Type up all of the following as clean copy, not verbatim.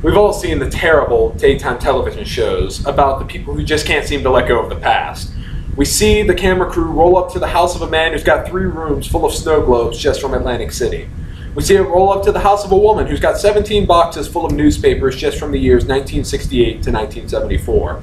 We've all seen the terrible daytime television shows about the people who just can't seem to let go of the past. We see the camera crew roll up to the house of a man who's got 3 rooms full of snow globes just from Atlantic City. We see it roll up to the house of a woman who's got 17 boxes full of newspapers just from the years 1968 to 1974.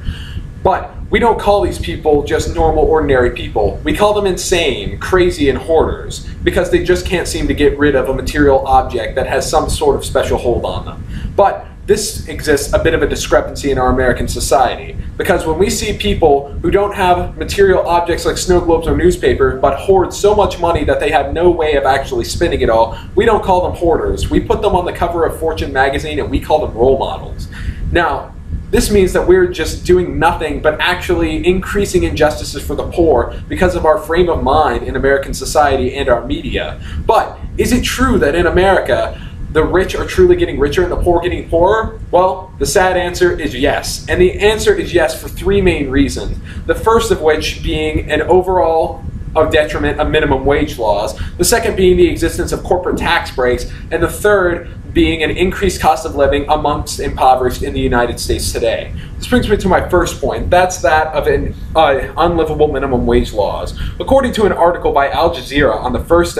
But we don't call these people just normal, ordinary people. We call them insane, crazy, and hoarders because they just can't seem to get rid of a material object that has some sort of special hold on them. But this exists a bit of a discrepancy in our American society, because when we see people who don't have material objects like snow globes or newspaper, but hoard so much money that they have no way of actually spending it all, we don't call them hoarders. We put them on the cover of Fortune magazine and we call them role models. Now, this means that we're just doing nothing but actually increasing injustices for the poor because of our frame of mind in American society and our media. But is it true that in America, the rich are truly getting richer and the poor getting poorer? Well, the sad answer is yes. And the answer is yes for 3 main reasons. The first of which being an overall detriment of minimum wage laws. The second being the existence of corporate tax breaks. And the third being an increased cost of living amongst impoverished in the United States today. This brings me to my first point. That's that of unlivable minimum wage laws. According to an article by Al Jazeera on the 1st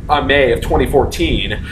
of May of 2014,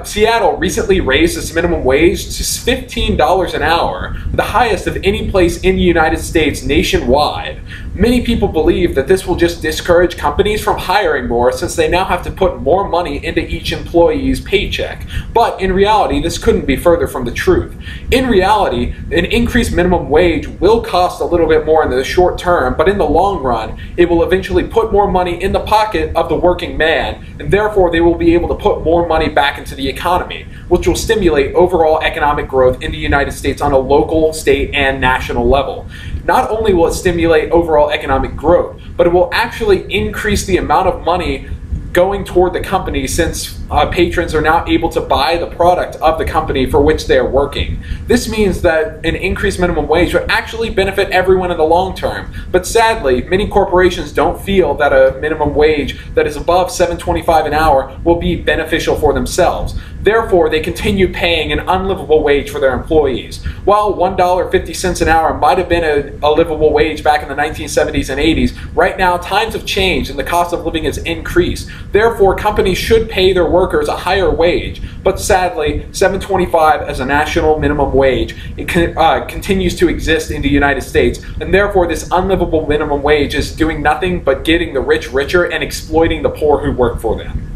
Seattle recently raised its minimum wage to $15 an hour, the highest of any place in the United States nationwide. Many people believe that this will just discourage companies from hiring more since they now have to put more money into each employee's paycheck. But in reality, this couldn't be further from the truth. In reality, an increased minimum wage will cost a little bit more in the short term, but in the long run, it will eventually put more money in the pocket of the working man, and therefore they will be able to put more money back into the economy, which will stimulate overall economic growth in the United States on a local, state, and national level. Not only will it stimulate overall economic growth, but it will actually increase the amount of money going toward the company since patrons are now able to buy the product of the company for which they are working. This means that an increased minimum wage would actually benefit everyone in the long term. But sadly, many corporations don't feel that a minimum wage that is above $7.25 an hour will be beneficial for themselves. Therefore, they continue paying an unlivable wage for their employees. While $1.50 an hour might have been a livable wage back in the 1970s and 80s, right now times have changed and the cost of living has increased. Therefore, companies should pay their workers a higher wage. But sadly, $7.25 as a national minimum wage continues to exist in the United States, and therefore this unlivable minimum wage is doing nothing but getting the rich richer and exploiting the poor who work for them.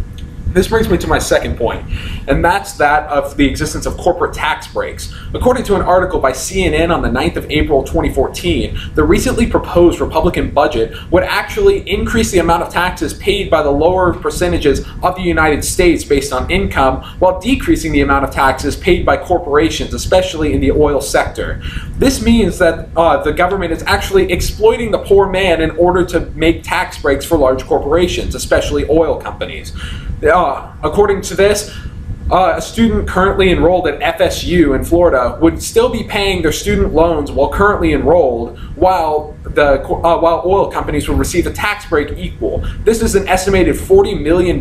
This brings me to my second point, and that's that of the existence of corporate tax breaks. According to an article by CNN on the 9th of April 2014, the recently proposed Republican budget would actually increase the amount of taxes paid by the lower percentages of the United States based on income, while decreasing the amount of taxes paid by corporations, especially in the oil sector. This means that the government is actually exploiting the poor man in order to make tax breaks for large corporations, especially oil companies. According to this, a student currently enrolled at FSU in Florida would still be paying their student loans while currently enrolled, while oil companies will receive a tax break equal. This is an estimated $40 million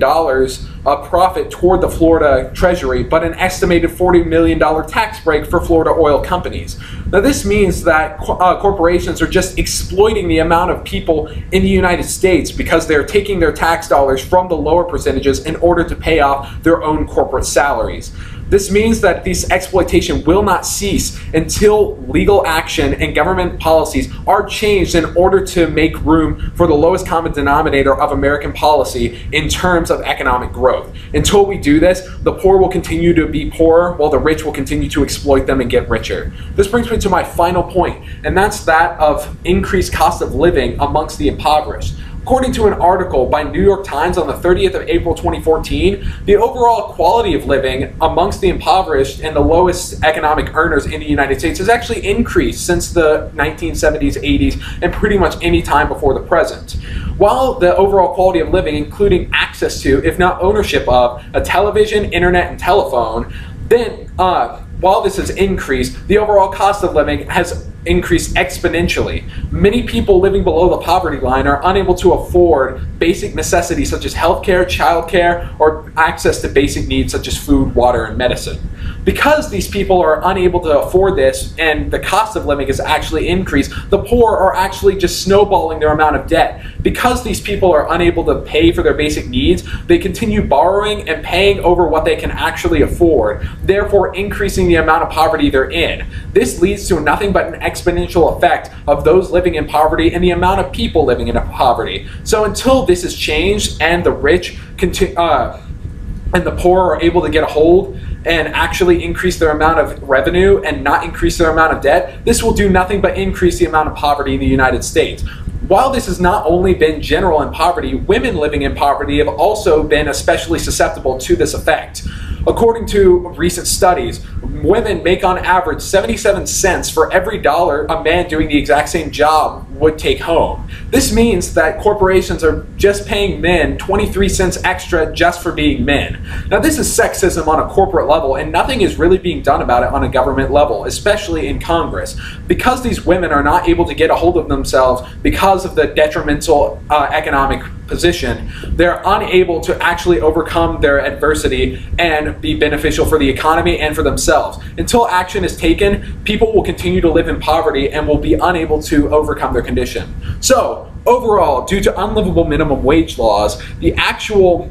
profit toward the Florida Treasury, but an estimated $40 million tax break for Florida oil companies. Now this means that corporations are just exploiting the amount of people in the United States because they're taking their tax dollars from the lower percentages in order to pay off their own corporate salaries. This means that this exploitation will not cease until legal action and government policies are changed in order to make room for the lowest common denominator of American policy in terms of economic growth. Until we do this, the poor will continue to be poorer while the rich will continue to exploit them and get richer. This brings me to my final point, and that's that of increased cost of living amongst the impoverished. According to an article by New York Times on the 30th of April 2014, the overall quality of living amongst the impoverished and the lowest economic earners in the United States has actually increased since the 1970s, 80s, and pretty much any time before the present. While the overall quality of living, including access to, if not ownership of, a television, internet, and telephone, then while this has increased, the overall cost of living has increase exponentially. Many people living below the poverty line are unable to afford basic necessities such as healthcare, childcare, or access to basic needs such as food, water, and medicine. Because these people are unable to afford this and the cost of living has actually increased, the poor are actually just snowballing their amount of debt. Because these people are unable to pay for their basic needs, they continue borrowing and paying over what they can actually afford, therefore increasing the amount of poverty they're in. This leads to nothing but an exponential effect of those living in poverty and the amount of people living in poverty. So until this is changed and the rich and the poor are able to get a hold and actually increase their amount of revenue and not increase their amount of debt, this will do nothing but increase the amount of poverty in the United States. While this has not only been general in poverty, women living in poverty have also been especially susceptible to this effect. According to recent studies, women make on average 77 cents for every dollar a man doing the exact same job would take home. This means that corporations are just paying men 23 cents extra just for being men. Now this is sexism on a corporate level, and nothing is really being done about it on a government level, especially in Congress. Because these women are not able to get a hold of themselves because of the detrimental economic position, they're unable to actually overcome their adversity and be beneficial for the economy and for themselves. Until action is taken, people will continue to live in poverty and will be unable to overcome their condition. So, overall, due to unlivable minimum wage laws, the actual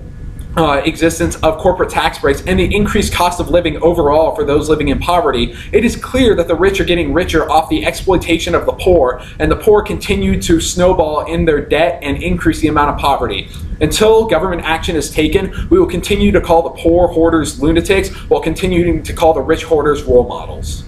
existence of corporate tax breaks and the increased cost of living overall for those living in poverty, it is clear that the rich are getting richer off the exploitation of the poor, and the poor continue to snowball in their debt and increase the amount of poverty. Until government action is taken, we will continue to call the poor hoarders lunatics while continuing to call the rich hoarders role models.